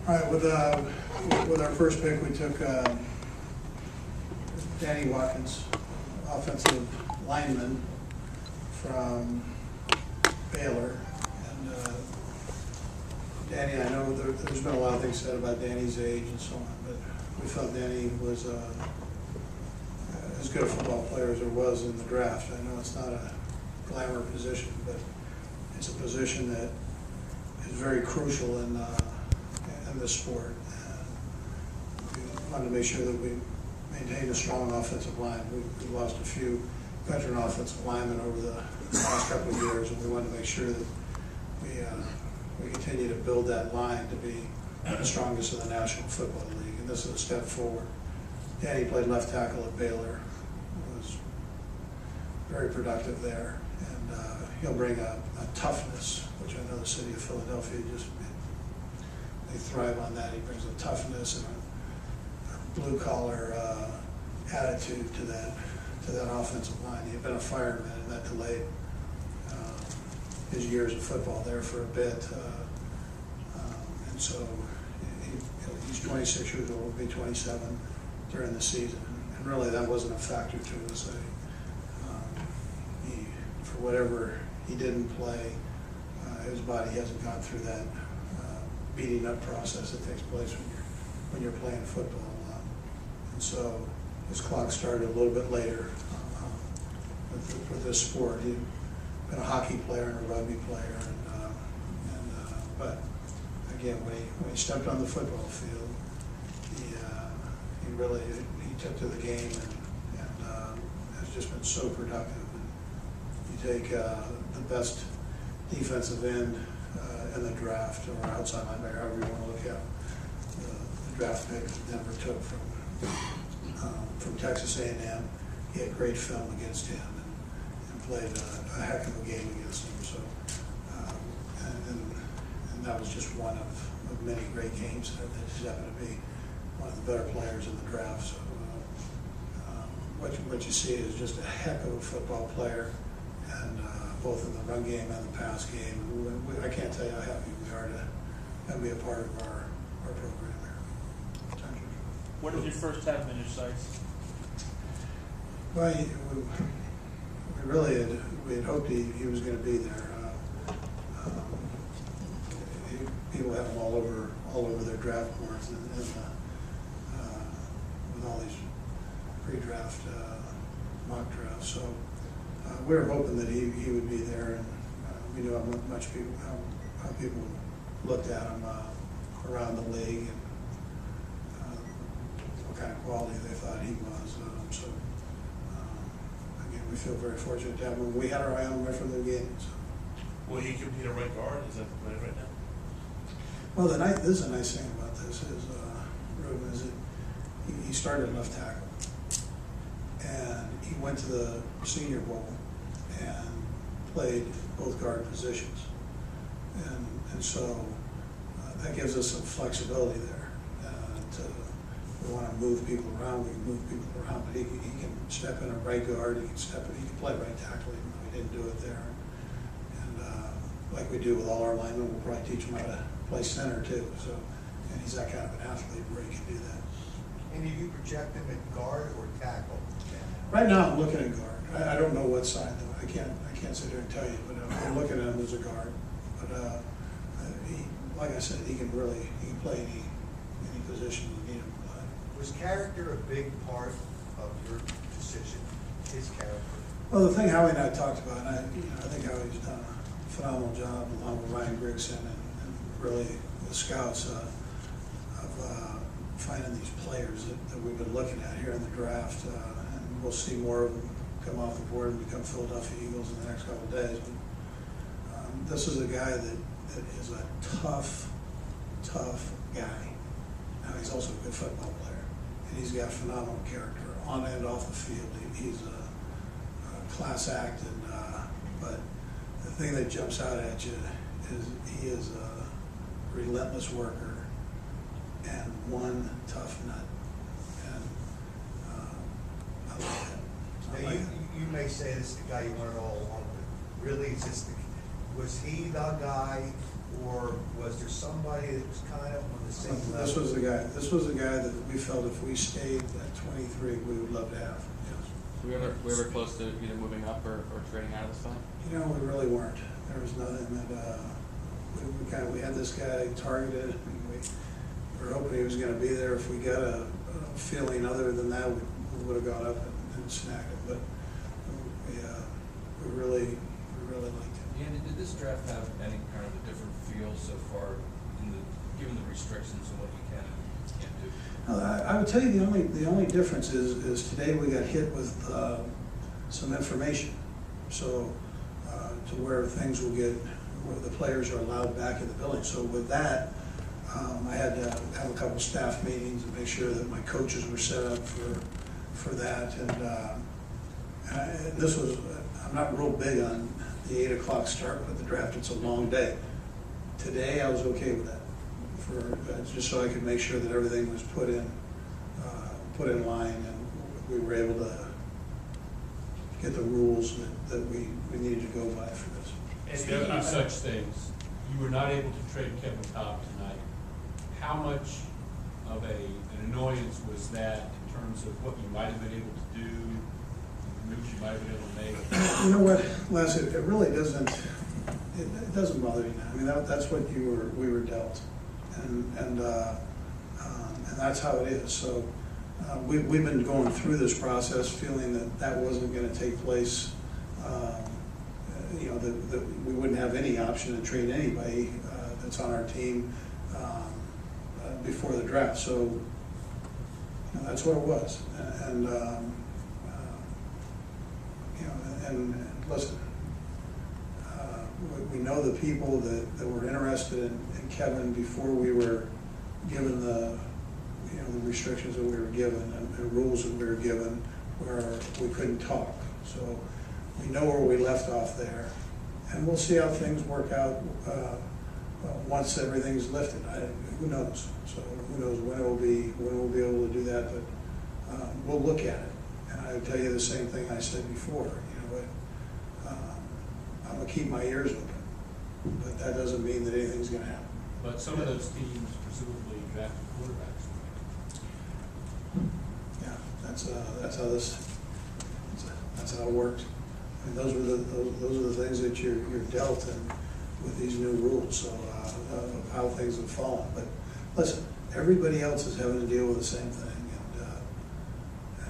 All right, with our first pick, we took Danny Watkins, offensive lineman from Baylor. And Danny, I know there's been a lot of things said about Danny's age and so on, but we felt Danny was as good a football player as there was in the draft. I know it's not a glamour position, but it's a position that is very crucial in this sport. We wanted to make sure that we maintained a strong offensive line. We lost a few veteran offensive linemen over the last couple of years, and we wanted to make sure that we continue to build that line to be the strongest in the National Football League. And this is a step forward. Danny played left tackle at Baylor, was very productive there, and he'll bring a toughness, which I know the city of Philadelphia they thrive on that. He brings a toughness and a blue collar attitude to that offensive line. He had been a fireman, and that delayed his years of football there for a bit, and so he's 26 years old, will be 27 during the season, and really that wasn't a factor to us. For whatever he didn't play, his body hasn't gone through that beating up process that takes place when you're playing football, and so his clock started a little bit later with this sport. He'd been a hockey player and a rugby player, but again, when he stepped on the football field, he took to the game and has just been so productive. And you take the best defensive end in the draft, or outside linebacker, however you want to look at the draft pick that Denver took from Texas A&M. He had great film against him and played a heck of a game against him. So, and that was just one of many great games that just happened to be one of the better players in the draft. So, what you see is just a heck of a football player, and both in the run game and the pass game. I can't tell you how happy we are to be a part of our program here. What did your first half finish, Sykes? Well, we had hoped he was going to be there. People have him all over their draft boards and with all these pre-draft mock drafts. So we were hoping that he would be there, and we knew how people looked at him around the league and what kind of quality they thought he was. So again, we feel very fortunate to have him. We had our eye on him right from the beginning. So. Will he compete at right guard? Is that the plan right now? Well, this is a nice thing about this is Ruben, is that he started left tackle, and he went to the Senior Bowl and played both guard positions, and so that gives us some flexibility there. We want to move people around, we can move people around, but he can step in a right guard, he can play right tackle, even though he didn't do it there. And like we do with all our linemen, we'll probably teach him how to play center too. So, and he's that kind of an athlete where he can do that. And do you project him at guard or tackle? Right now, I'm looking at guard. I don't know what side though. I can't sit here and tell you, but I'm looking at him as a guard. But like I said, he can play any position you need him to play. Was character a big part of your decision? His character. Well, the thing Howie and I talked about, I think Howie's done a phenomenal job along with Ryan Grigson and really the scouts of finding these players that we've been looking at here in the draft, and we'll see more of them come off the board and become Philadelphia Eagles in the next couple of days. But this is a guy that is a tough guy. Now he's also a good football player, and he's got phenomenal character on and off the field. He's a class act, and but the thing that jumps out at you is he is a relentless worker and one tough nut, and I like that. You may say this is the guy you wanted all along, but really, was he the guy, or was there somebody that was kind of on the same level? This was the guy that we felt if we stayed at 23, we would love to have, yes. We ever close to either moving up or trading out of this spot? You know, we really weren't. There was nothing that, we had this guy targeted, and we were hoping he was gonna be there. If we got a feeling other than that, we would have gone up and snagged it, but we really liked him. Andy, did this draft have any kind of a different feel so far given the restrictions and what you can and can't do? I would tell you the only difference is today we got hit with some information. So to where things will get, where the players are allowed back in the building. So with that, I had to have a couple staff meetings and make sure that my coaches were set up for that. And this was, I'm not real big on the 8 o'clock start with the draft. It's a long day. Today I was okay with that, just so I could make sure that everything was put in line, and we were able to get the rules that we needed to go by for this. And speaking of such things, you were not able to trade Kevin Cobb tonight. How much of an annoyance was that in terms of what you might have been able to do, moves you might have been able to make? You know what, Les, it really doesn't, it doesn't bother me now. I mean, that's what we were dealt, and that's how it is. So we've been going through this process feeling that wasn't going to take place. You know, that we wouldn't have any option to trade anybody that's on our team before the draft. So you know, that's what it was. And you know, and listen, we know the people that were interested in Kevin before we were given the restrictions that we were given and rules that we were given where we couldn't talk. So we know where we left off there, and we'll see how things work out once everything's lifted. Who knows? So who knows when we'll be able to do that? But we'll look at it. And I tell you the same thing I said before. You know, I'm gonna keep my ears open, but that doesn't mean that anything's gonna happen. But some of those teams presumably drafted quarterbacks. Yeah, that's how it works. I mean, those are the things that you're dealt in with these new rules. So of how things have fallen. But listen, everybody else is having to deal with the same thing,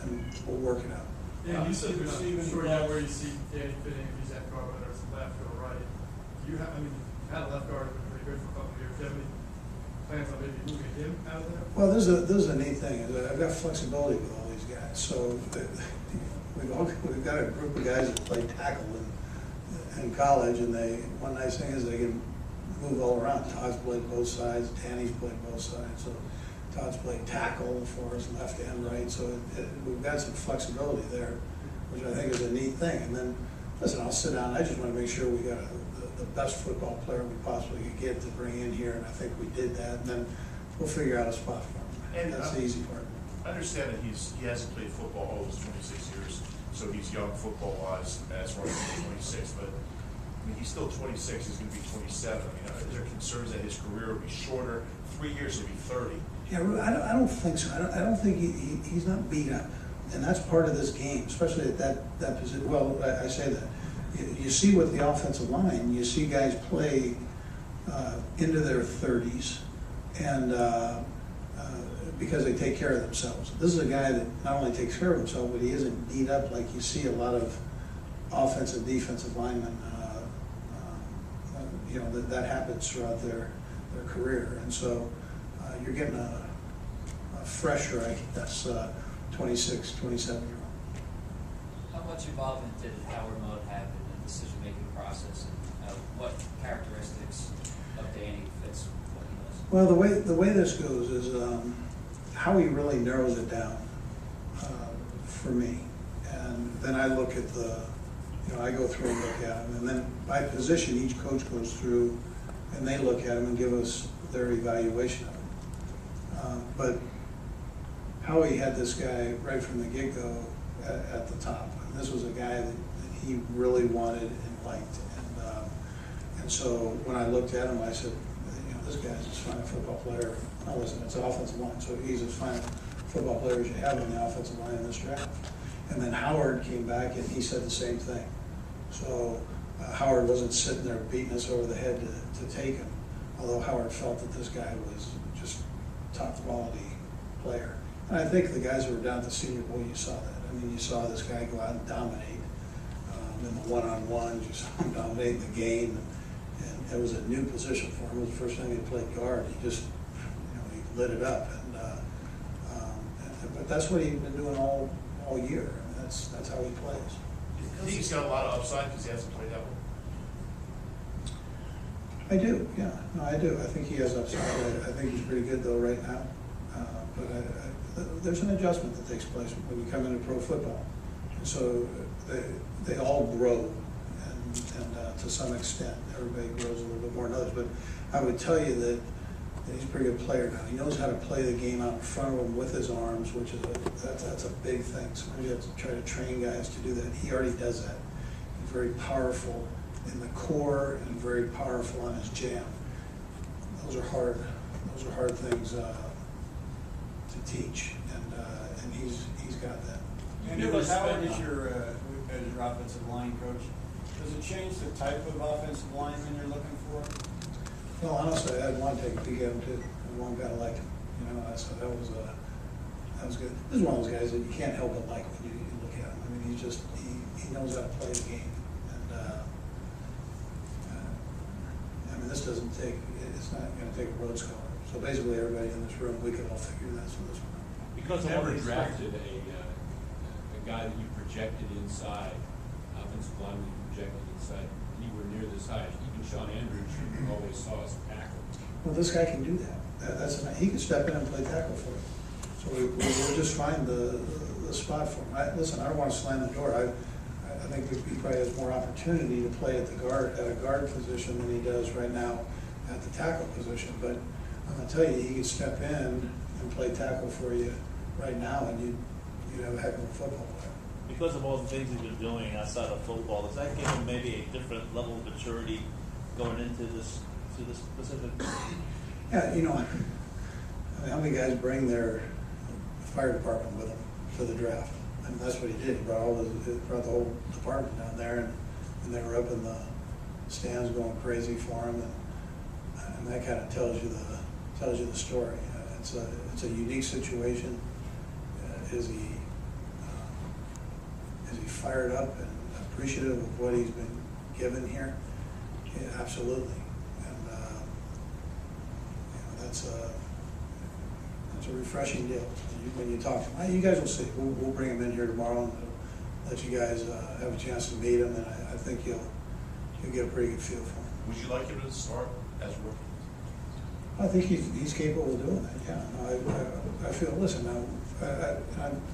and we'll work it out. Yeah, you said receiving, sure, yeah, where you see Danny fitting if he's at guard, whether it's left or right. You have, I mean, you had a left guard who's been pretty good for a couple of years. Do you have any plans on maybe moving him out of there? Well, this is a neat thing. Is that I've got flexibility with all these guys. So we've got a group of guys that play tackle in college, and one nice thing is they can move all around. Todd's played both sides. Danny's played both sides. So Todd's played tackle for us, left and right. So we've got some flexibility there, which I think is a neat thing. And then, listen, I'll sit down. I just want to make sure we got the best football player we possibly could get to bring in here, and I think we did that. And then we'll figure out a spot for him. And that's the easy part. I understand that he hasn't played football all his 26 years, so he's young football-wise as far as 26, but I mean, he's still 26, he's going to be 27. I mean, is there concerns that his career will be shorter? 3 years, he'll be 30. Yeah, I don't think so. I don't think he's not beat up, and that's part of this game, especially at that position. Well, I say that. You see with the offensive line, you see guys play into their 30s, and because they take care of themselves. This is a guy that not only takes care of himself, but he isn't beat up like you see a lot of offensive, defensive linemen. You know, that happens throughout their career, and so you're getting a fresher, I guess, 26, 27-year-old. How much involvement did Howard Mudd have in the decision-making process, and what characteristics of Danny fits what he does? Well, the way this goes is how he really narrows it down for me, and then I look at I go through and look at them, and then by position, each coach goes through and they look at them and give us their evaluation of them. But Howie had this guy right from the get-go at the top. And this was a guy that he really wanted and liked. And so when I looked at him, I said, this guy's as fine a football player. Now listen, it's an offensive line, so he's as fine a football player as you have on the offensive line in this draft. And then Howard came back and he said the same thing. So Howard wasn't sitting there beating us over the head to take him, although Howard felt that this guy was just top quality player. And I think the guys who were down at the Senior Bowl, you saw that. I mean, you saw this guy go out and dominate in the one-on-one, just dominating the game. And it was a new position for him. It was the first time he played guard. He just, he lit it up. But that's what he's been doing all year. I mean, that's how he plays. I think he's got a lot of upside because he hasn't played that well. I do, yeah. No, I do. I think he has upside. I think he's pretty good though right now. But there's an adjustment that takes place when you come into pro football. And so they all grow, and to some extent, everybody grows a little bit more than others. But I would tell you that he's a pretty good player now. He knows how to play the game out in front of him with his arms, which is that's a big thing. Sometimes you have to try to train guys to do that. He already does that. He's very powerful in the core and very powerful on his jam. Those are hard things to teach, and he's got that. And if Howard is your offensive line coach, does it change the type of offensive lineman you're looking for? Well, honestly, I'd want to take a peek at him too. I want to like him. So that was good. This is one of those guys that you can't help but like when you look at him. I mean, he knows how to play the game, and I mean, it's not going to take a road scholar. So basically, everybody in this room, we could all figure that from this one. Because I never drafted a guy that you projected inside, offensive lineman you projected inside, anywhere near this high. Even Sean Andrews, you always saw as a tackle. Well, this guy can do that. He can step in and play tackle for you. So we'll just find the spot for him. Listen, I don't want to slam the door. I think he probably has more opportunity to play at a guard position than he does right now at the tackle position. But I'm going to tell you, he can step in and play tackle for you right now, and you'd have a heck of a football player. Because of all the things he's been doing outside of football, does that give him maybe a different level of maturity going into this specific? Yeah, I mean, how many guys bring their fire department with them to the draft? I mean, that's what he did. He brought the whole department down there, and they were up in the stands going crazy for him, and that kind of tells you the story. It's a unique situation. Is he fired up and appreciative of what he's been given here? Yeah, absolutely. And that's a refreshing deal. When you talk to him, you guys will see. We'll bring him in here tomorrow and let you guys have a chance to meet him, and I think you'll get a pretty good feel for him. Would you like him to start as rookie? I think he's capable of doing that. Yeah. No, I feel. Listen, now,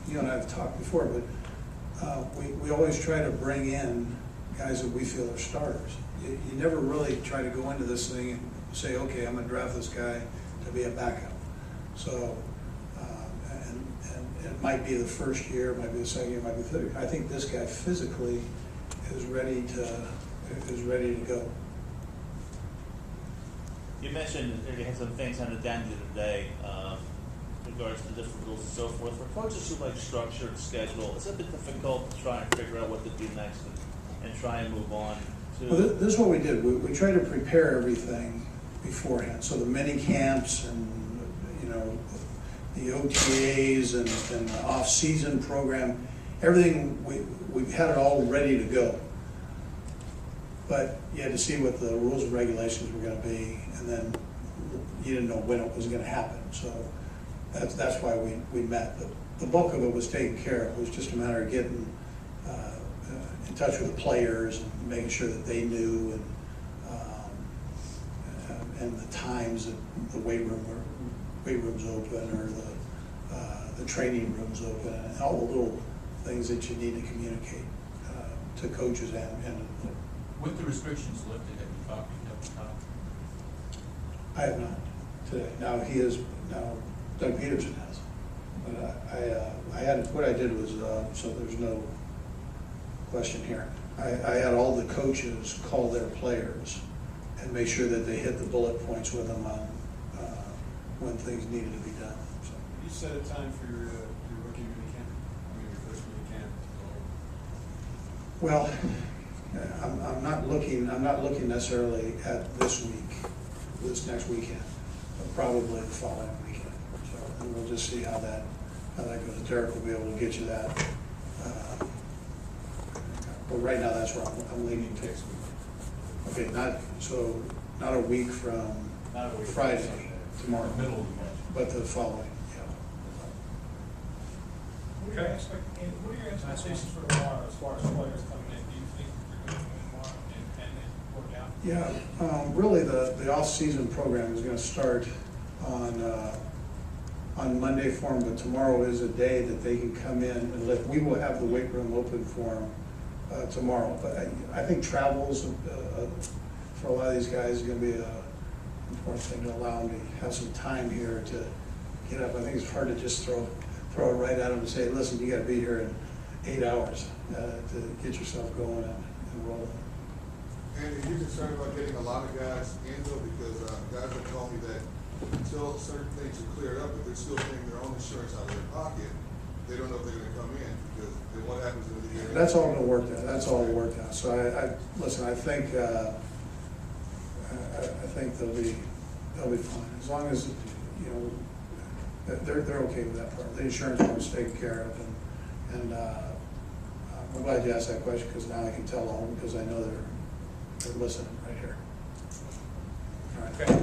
you and I have talked before, but we always try to bring in guys that we feel are starters. You never really try to go into this thing and say, okay, I'm going to draft this guy to be a backup. So, and it might be the first year, it might be the second year, it might be the third year. I think this guy physically is ready to go. You mentioned that you had some things handed down the other day in regards to different rules and so forth. For coaches who like structure and schedule, it's a bit difficult to try and figure out what to do next and try and move on to. Well, this is what we did. We tried to prepare everything beforehand. So the mini camps and the OTAs and the off-season program, everything, we had it all ready to go. But you had to see what the rules and regulations were going to be, and then you didn't know when it was going to happen. So that's why we met. But the bulk of it was taken care of. It was just a matter of getting in touch with the players and making sure that they knew, and the times that the weight room's open, or the training room's open, and all the little things that you need to communicate to coaches and With the restrictions lifted, have you talked to Kevin Cobb? I have not today. Now Doug Peterson has. But what I did was, so there's no question here, I had all the coaches call their players and make sure that they hit the bullet points with them on when things needed to be done. So, You set a time for your rookie mini camp, your first mini camp. well, I'm not looking necessarily at this week, this next weekend, but probably the following weekend. So, and we'll just see how that goes. Derek will be able to get you that. But right now, that's where I'm leaning to. Next week. Okay, not a week from Not a week from Friday, Sunday. tomorrow, Middle of the month. but the following, yeah. What are your expectations for tomorrow as far as players coming in? Do you think you're going to win tomorrow and then work out? Yeah, really, the off-season program is gonna start on Monday for them, but tomorrow is a day that they can come in and we will have the weight room open for them tomorrow. But I think travels for a lot of these guys is gonna be a important thing to allow them to have some time here to get up. I think it's hard to just throw it right at them and say, listen, you gotta be here in 8 hours to get yourself going and rolling. And are you concerned about getting a lot of guys in though, because guys have told me that until certain things are cleared up, if they're still paying their own insurance out of their pocket, they don't know if they're gonna come in, because then what happens in the year? That's all gonna work out, that's all worked out. So listen, I think they'll be fine, as long as, you know, they're okay with that part. The insurance was taken care of, and I'm glad you asked that question, because now I can tell all, because I know they're listening right here. All right. Okay.